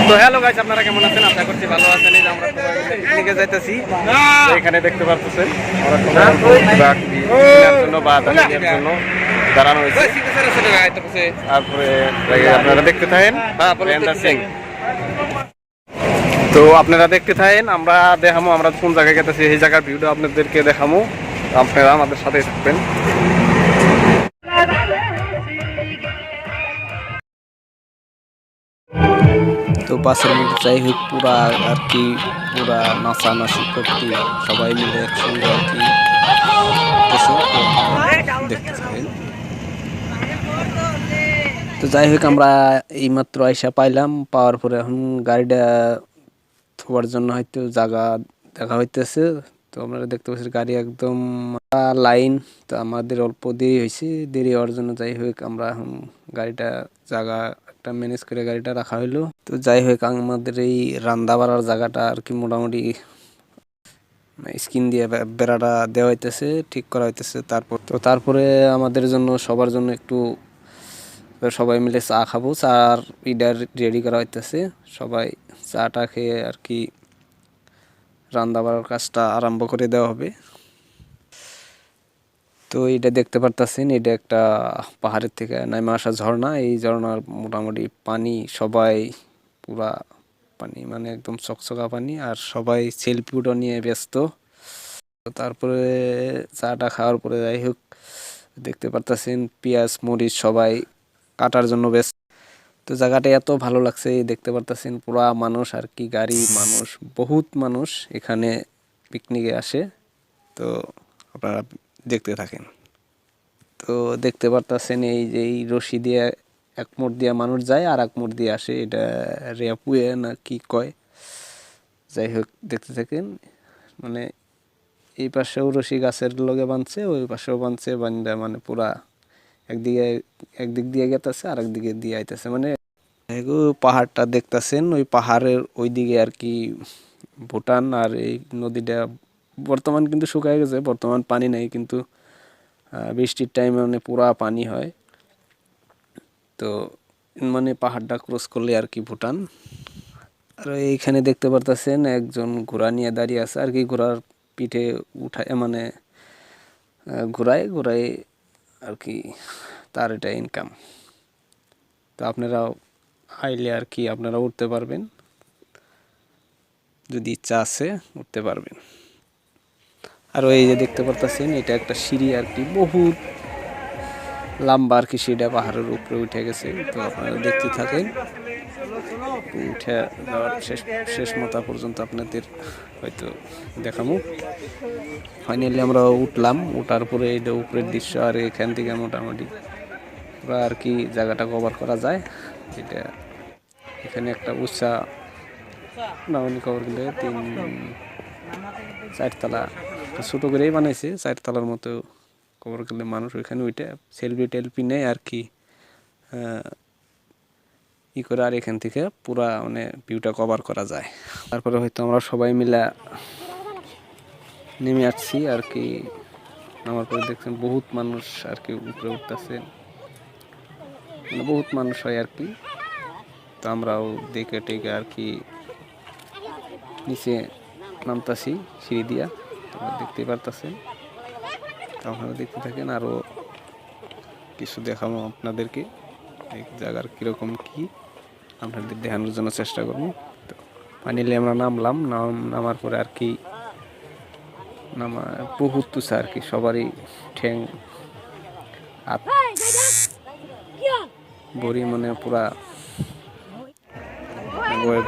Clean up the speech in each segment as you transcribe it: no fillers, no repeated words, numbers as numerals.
তো hello guys, আপনারা কেমন আছেন? আশা করছি ভালো আছেন। এই যে আমরা পিকনিকে যাইতেছি। এখানে দেখতে পাচ্ছেন আমরা সবাই জন্য বা জন্য দাঁড়ানো হয়েছে। তারপরে আপনারা দেখতে থাকেন। তো আপনারা দেখতে থাকেন, আমরা দেখামো আমরা কোন জায়গায় গেতেছি, এই জায়গার ভিউটা আপনাদেরকে দেখামো। আপনারা আমাদের সাথে থাকবেন। তো বাসের মধ্যে যাই হোক পুরা আর কি পুরা নাচানাচি করতে সবাই মিলে একসঙ্গে আর কি দেখতে থাকেন। তো যাই হোক আমরা এইমাত্র আইসা পাইলাম, পাওয়ার পরে এখন গাড়িটা থোয়ার জন্য হয়তো জায়গা দেখা হইতেছে। তো আপনারা দেখতে পাচ্ছেন গাড়ি একদম লাইন। তো আমাদের অল্প দেরি হয়েছে, দেরি হওয়ার জন্য যাই হোক আমরা এখন গাড়িটা জায়গা একটা ম্যানেজ করে গাড়িটা রাখা হইলো। তো যাই হোক আমাদের এই রান্না বাড়ার জায়গাটা আর কি মোটামুটি স্কিন দিয়ে বেড়াটা দেওয়া হইতেছে, ঠিক করা হইতেছে। তারপরে আমাদের জন্য সবার জন্য একটু সবাই মিলে চা খাবো। চার ইডার রেডি করা হইতেছে, সবাই চাটা খেয়ে আর কি রান্না বাড়ার কাজটা আরম্ভ করে দেওয়া হবে। তো এটা দেখতে পারতেছেন, এটা একটা পাহাড়ের থেকে নামে আসা ঝর্ণা। এই ঝর্ণার মোটামুটি পানি সবাই পুরা পানি মানে একদম চকচকা পানি, আর সবাই সেলফিটা নিয়ে ব্যস্ত। তারপরে চাটা খাওয়ার পরে যাই হোক দেখতে পারতেছেন পেঁয়াজ মরিচ সবাই কাটার জন্য ব্যস্ত। তো জায়গাটা এত ভালো লাগছে, দেখতে পারতেছেন পুরা মানুষ আর কি, গাড়ি মানুষ, বহুত মানুষ এখানে পিকনিকে আসে। তো আপনারা দেখতে থাকেন। তো দেখতে পারতেছেন এই যে এই রশি দিয়ে এক মোড় দিয়ে মানুষ যায় আর এক মোড় দিয়ে আসে, এটা রেপুয়ে না কি কয়, যাই হোক দেখতে থাকেন। মানে এই পাশেও রশি গাছের লগে বাঁধছে, ওই পাশেও বাঁধছে, বান্ধা মানে পুরা একদিক দিয়ে গেতেছে আর একদিকে দিয়ে আইতেছে। মানে পাহাড়টা দেখতেছেন, ওই পাহাড়ের ওই দিকে আর কি ভুটান, আর এই নদীটা বর্তমান কিন্তু শুকায় গেছে, বর্তমান পানি নেই, কিন্তু বৃষ্টির টাইমে মানে পুরা পানি হয়। তো মানে পাহাড়টা ক্রস করলে আর কি ভুটান। আর এইখানে দেখতে পারতেছেন একজন ঘোড়া নিয়ে দাঁড়িয়ে আছে আর কি, ঘোড়ার পিঠে উঠায় মানে ঘোড়ায় আর কি, তার এটা ইনকাম। তো আপনারাও আইলে আর কি আপনারা উঠতে পারবেন, যদি ইচ্ছা আছে উঠতে পারবেন। আর এই যে দেখতে পারতেছেন এটা একটা সিঁড়ি আর কি, বহুত লম্বা আর কি, সিঁড়িটা পাহাড়ের উপরে উঠে গেছে। তো আপনারা দেখতে থাকেন, উঠে যাওয়ার শেষ মাথা পর্যন্ত আপনাদের হয়তো দেখাবো। ফাইনালি আমরা উঠলাম, ওঠার পরে এটা উপরের দৃশ্য, আর এখান থেকে মোটামুটি পুরো আর কি জায়গাটা কভার করা যায়। এটা এখানে একটা উঁচা নামানি কভার করলে 3-4 তলা ছোটো করেই বানাইছে, 4 তলার মতো কভার করলে মানুষ ওইখানে ওইটা সেলফি টেলফি নেয় আর কি ই করে, আর এখান থেকে পুরা মানে ভিউটা কভার করা যায়। তারপরে হয়তো আমরা সবাই মিলে নেমে আসছি আর কি। নামার পরে দেখছেন বহুত মানুষ আর কি উপরে উঠতেছে, মানে বহুত মানুষ হয় আর কি। তো আমরাও দেখে টেকে আর কি নিচে নামতাছি সিঁড়ি দিয়া, তোমরা দেখতেই পারতেছেন। তো আপনারা দেখতে থাকেন, আরও কিছু দেখাবো আপনাদেরকে, এই জায়গার কীরকম কি আপনাদের দেখানোর জন্য চেষ্টা করবো। তো ফাইনালি আমরা নামার পরে আর কি বহুত তুষা আর কি, সবারই ঠ্যাং হাত বড়ি মানে পুরা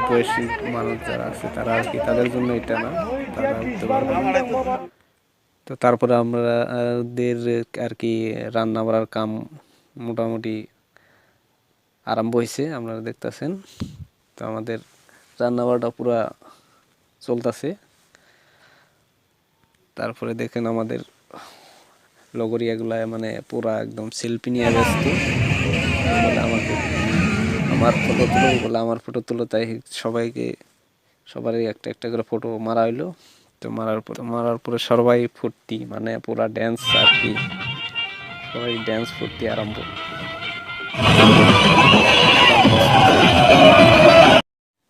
বয়সী মানুষ যারা আছে তারা আর কি, তাদের জন্য এটা না, তারা উঠতে পারবে না। তো তারপরে আমাদের আর কি রান্না বাড়ার কাম মোটামুটি আরম্ভ হয়েছে, আপনারা দেখতেছেন। তো আমাদের রান্না বাড়াটা পুরা চলতেছে। তারপরে দেখেন আমাদের লগরিয়াগুলা মানে পুরা একদম সেলফি নিয়ে ব্যস্ত, আমার ফটো তুলো বলে আমার ফটো তুলো, তাই সবারই একটা একটা করে ফটো মারা হইলো। তো মারার পরে সবাই ফুর্তি মানে পুরা ড্যান্স আর কি, সবাই ড্যান্স ফুর্তি আরম্ভ।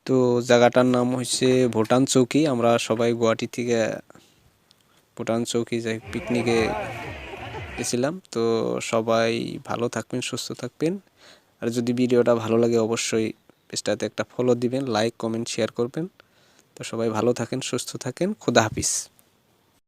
তো জায়গাটার নাম হচ্ছে ভুটান চৌকি। আমরা সবাই গুয়াহাটি থেকে ভুটান চৌকি যাই পিকনিকে গেছিলাম। তো সবাই ভালো থাকবেন, সুস্থ থাকবেন। আর যদি ভিডিওটা ভালো লাগে অবশ্যই পেজটাতে একটা ফলো দিবেন, লাইক কমেন্ট শেয়ার করবেন। তো সবাই ভালো থাকেন, সুস্থ থাকেন। খোদা হাফিজ।